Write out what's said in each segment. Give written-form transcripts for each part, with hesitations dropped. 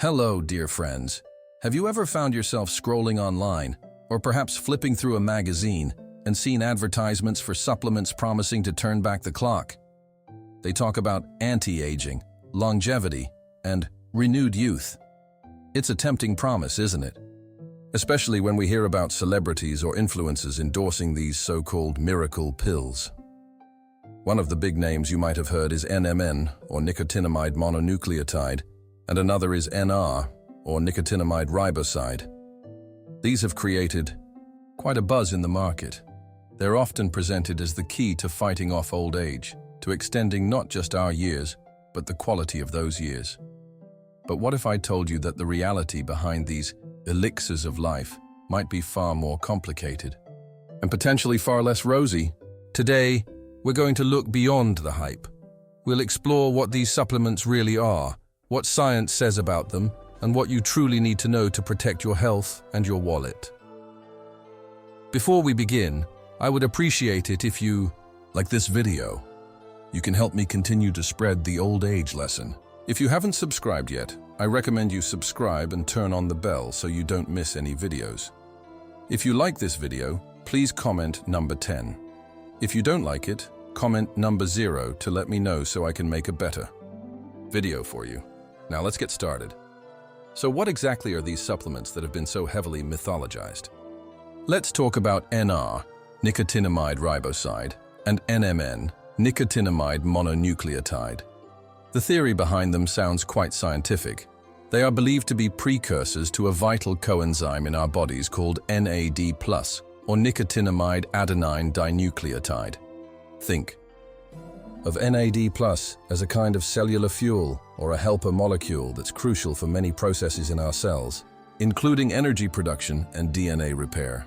Hello, dear friends. Have you ever found yourself scrolling online, or perhaps flipping through a magazine, and seen advertisements for supplements promising to turn back the clock? They talk about anti-aging, longevity, and renewed youth. It's a tempting promise, isn't it? Especially when we hear about celebrities or influencers endorsing these so-called miracle pills. One of the big names you might have heard is NMN, or nicotinamide mononucleotide, and another is NR, or nicotinamide riboside. These have created quite a buzz in the market. They're often presented as the key to fighting off old age, to extending not just our years, but the quality of those years. But what if I told you that the reality behind these elixirs of life might be far more complicated, and potentially far less rosy? Today, we're going to look beyond the hype. We'll explore what these supplements really are, what science says about them, and what you truly need to know to protect your health and your wallet. Before we begin, I would appreciate it if you like this video. You can help me continue to spread the old age lesson. If you haven't subscribed yet, I recommend you subscribe and turn on the bell so you don't miss any videos. If you like this video, please comment number 10. If you don't like it, comment number 0 to let me know so I can make a better video for you. Now let's get started. So what exactly are these supplements that have been so heavily mythologized? Let's talk about NR, nicotinamide riboside, and NMN, nicotinamide mononucleotide. The theory behind them sounds quite scientific. They are believed to be precursors to a vital coenzyme in our bodies called NAD+, or nicotinamide adenine dinucleotide. Think of NAD+ as a kind of cellular fuel or a helper molecule that's crucial for many processes in our cells, including energy production and DNA repair.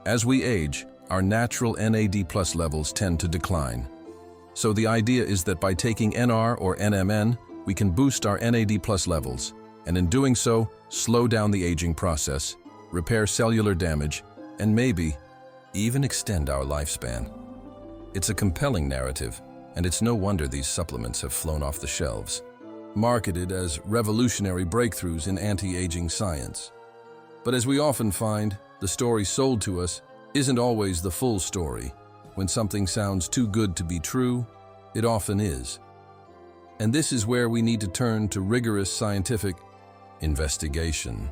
As we age, our natural NAD+ levels tend to decline. So the idea is that by taking NR or NMN, we can boost our NAD+ levels, and in doing so, slow down the aging process, repair cellular damage, and maybe even extend our lifespan. It's a compelling narrative, and it's no wonder these supplements have flown off the shelves, marketed as revolutionary breakthroughs in anti-aging science. But as we often find, the story sold to us isn't always the full story. When something sounds too good to be true, it often is. And this is where we need to turn to rigorous scientific investigation.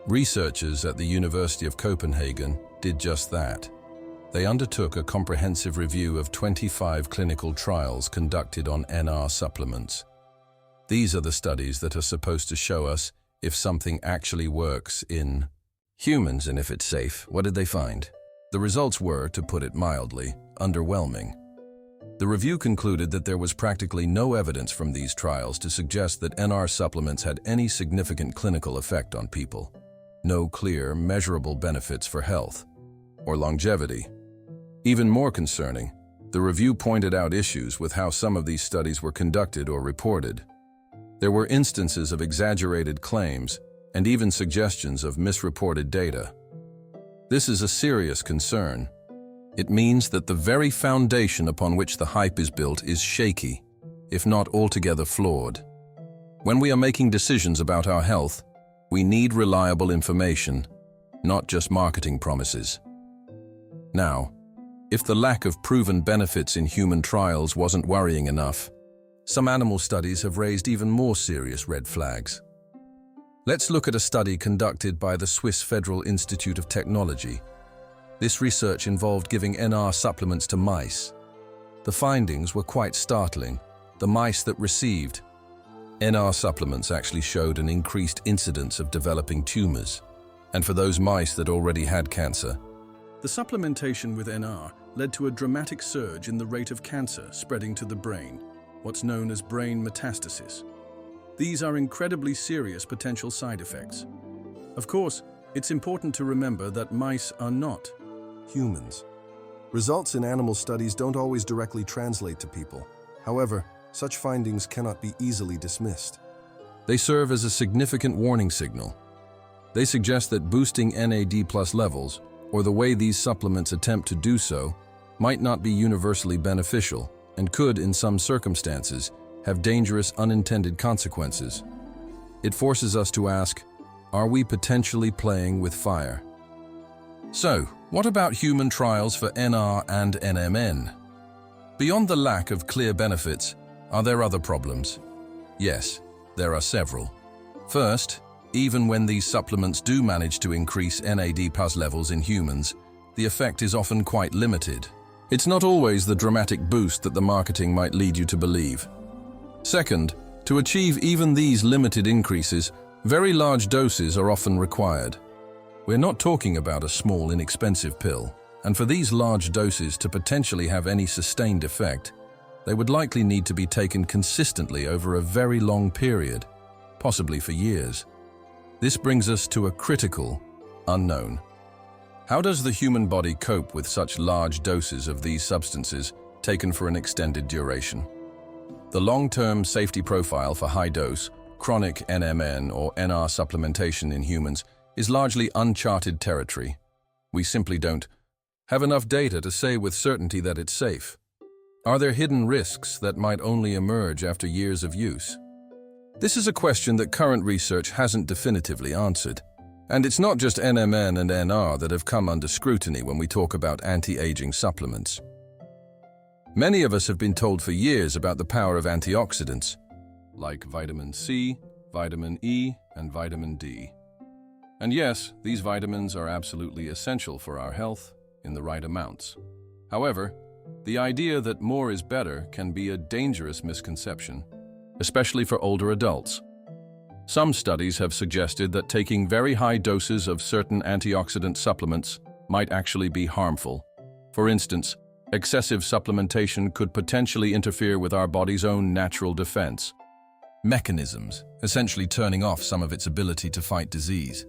Researchers at the University of Copenhagen did just that. They undertook a comprehensive review of 25 clinical trials conducted on NR supplements. These are the studies that are supposed to show us if something actually works in humans and if it's safe. What did they find? The results were, to put it mildly, underwhelming. The review concluded that there was practically no evidence from these trials to suggest that NR supplements had any significant clinical effect on people. No clear, measurable benefits for health or longevity. Even more concerning, the review pointed out issues with how some of these studies were conducted or reported. There were instances of exaggerated claims and even suggestions of misreported data. This is a serious concern. It means that the very foundation upon which the hype is built is shaky, if not altogether flawed. When we are making decisions about our health, we need reliable information, not just marketing promises. Now, if the lack of proven benefits in human trials wasn't worrying enough, some animal studies have raised even more serious red flags. Let's look at a study conducted by the Swiss Federal Institute of Technology. This research involved giving NR supplements to mice. The findings were quite startling. The mice that received NR supplements actually showed an increased incidence of developing tumors. And for those mice that already had cancer, the supplementation with NR led to a dramatic surge in the rate of cancer spreading to the brain, what's known as brain metastasis. These are incredibly serious potential side effects. Of course, it's important to remember that mice are not humans. Results in animal studies don't always directly translate to people. However, such findings cannot be easily dismissed. They serve as a significant warning signal. They suggest that boosting NAD+ levels, or the way these supplements attempt to do so, might not be universally beneficial and could, in some circumstances, have dangerous unintended consequences. It forces us to ask, are we potentially playing with fire? So, what about human trials for NR and NMN? Beyond the lack of clear benefits, are there other problems? Yes, there are several. First, even when these supplements do manage to increase NAD+ levels in humans, the effect is often quite limited. It's not always the dramatic boost that the marketing might lead you to believe. Second, to achieve even these limited increases, very large doses are often required. We're not talking about a small, inexpensive pill, and for these large doses to potentially have any sustained effect, they would likely need to be taken consistently over a very long period, possibly for years. This brings us to a critical unknown. How does the human body cope with such large doses of these substances taken for an extended duration? The long-term safety profile for high-dose, chronic NMN or NR supplementation in humans is largely uncharted territory. We simply don't have enough data to say with certainty that it's safe. Are there hidden risks that might only emerge after years of use? This is a question that current research hasn't definitively answered. And it's not just NMN and NR that have come under scrutiny when we talk about anti-aging supplements. Many of us have been told for years about the power of antioxidants, like vitamin C, vitamin E, and vitamin D. And yes, these vitamins are absolutely essential for our health in the right amounts. However, the idea that more is better can be a dangerous misconception, especially for older adults. Some studies have suggested that taking very high doses of certain antioxidant supplements might actually be harmful. For instance, excessive supplementation could potentially interfere with our body's own natural defense mechanisms, essentially turning off some of its ability to fight disease.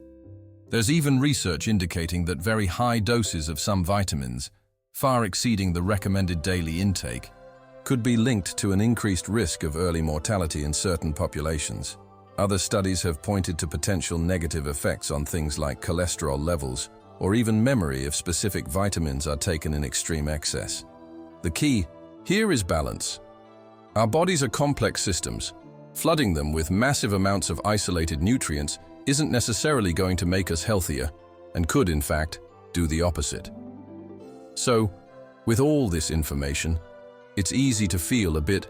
There's even research indicating that very high doses of some vitamins, far exceeding the recommended daily intake, could be linked to an increased risk of early mortality in certain populations. Other studies have pointed to potential negative effects on things like cholesterol levels or even memory if specific vitamins are taken in extreme excess. The key here is balance. Our bodies are complex systems. Flooding them with massive amounts of isolated nutrients isn't necessarily going to make us healthier and could, in fact, do the opposite. So, with all this information, it's easy to feel a bit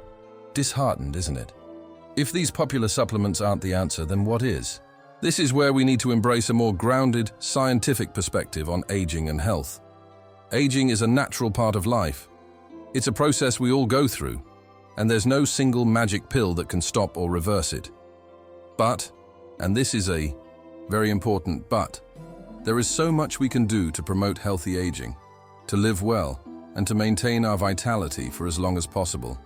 disheartened, isn't it? If these popular supplements aren't the answer, then what is? This is where we need to embrace a more grounded, scientific perspective on aging and health. Aging is a natural part of life. It's a process we all go through, and there's no single magic pill that can stop or reverse it. But, and this is a very important but, there is so much we can do to promote healthy aging, to live well, and to maintain our vitality for as long as possible.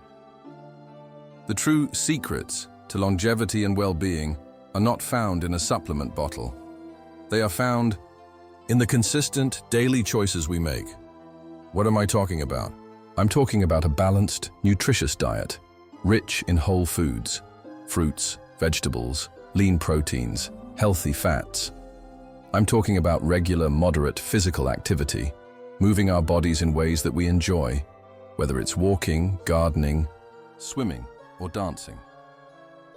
The true secrets to longevity and well-being are not found in a supplement bottle. They are found in the consistent daily choices we make. What am I talking about? I'm talking about a balanced, nutritious diet, rich in whole foods, fruits, vegetables, lean proteins, healthy fats. I'm talking about regular, moderate physical activity, moving our bodies in ways that we enjoy, whether it's walking, gardening, swimming, or dancing.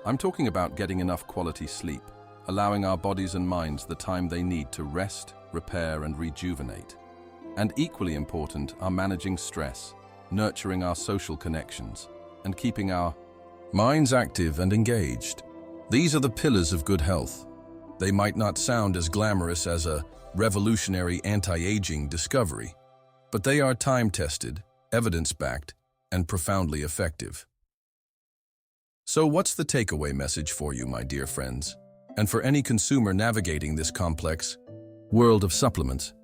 I'm talking about getting enough quality sleep, allowing our bodies and minds the time they need to rest, repair, and rejuvenate. And equally important are managing stress, nurturing our social connections, and keeping our minds active and engaged. These are the pillars of good health. They might not sound as glamorous as a revolutionary anti-aging discovery, but they are time-tested, evidence-backed, and profoundly effective. So what's the takeaway message for you, my dear friends? And for any consumer navigating this complex world of supplements?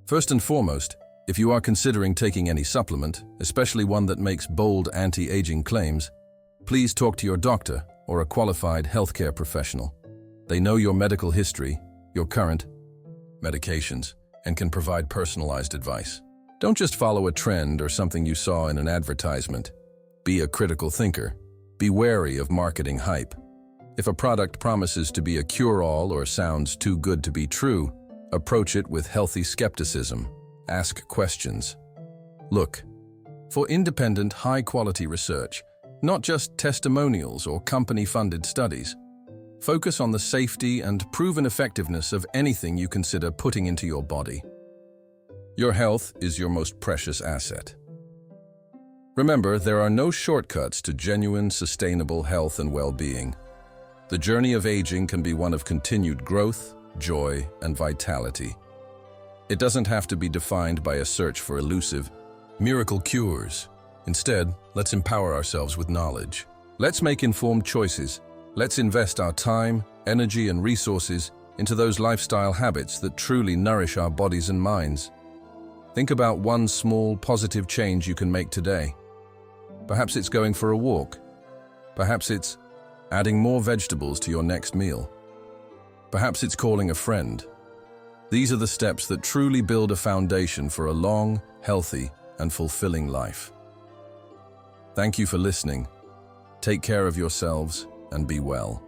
First and foremost, if you are considering taking any supplement, especially one that makes bold anti-aging claims, please talk to your doctor or a qualified healthcare professional. They know your medical history, your current medications, and can provide personalized advice. Don't just follow a trend or something you saw in an advertisement. Be a critical thinker. Be wary of marketing hype. If a product promises to be a cure-all or sounds too good to be true, approach it with healthy skepticism. Ask questions. Look for independent, high-quality research, not just testimonials or company-funded studies. Focus on the safety and proven effectiveness of anything you consider putting into your body. Your health is your most precious asset. Remember, there are no shortcuts to genuine, sustainable health and well-being. The journey of aging can be one of continued growth, joy, and vitality. It doesn't have to be defined by a search for elusive, miracle cures. Instead, let's empower ourselves with knowledge. Let's make informed choices. Let's invest our time, energy, and resources into those lifestyle habits that truly nourish our bodies and minds. Think about one small, positive change you can make today. Perhaps it's going for a walk. Perhaps it's adding more vegetables to your next meal. Perhaps it's calling a friend. These are the steps that truly build a foundation for a long, healthy, and fulfilling life. Thank you for listening. Take care of yourselves and be well.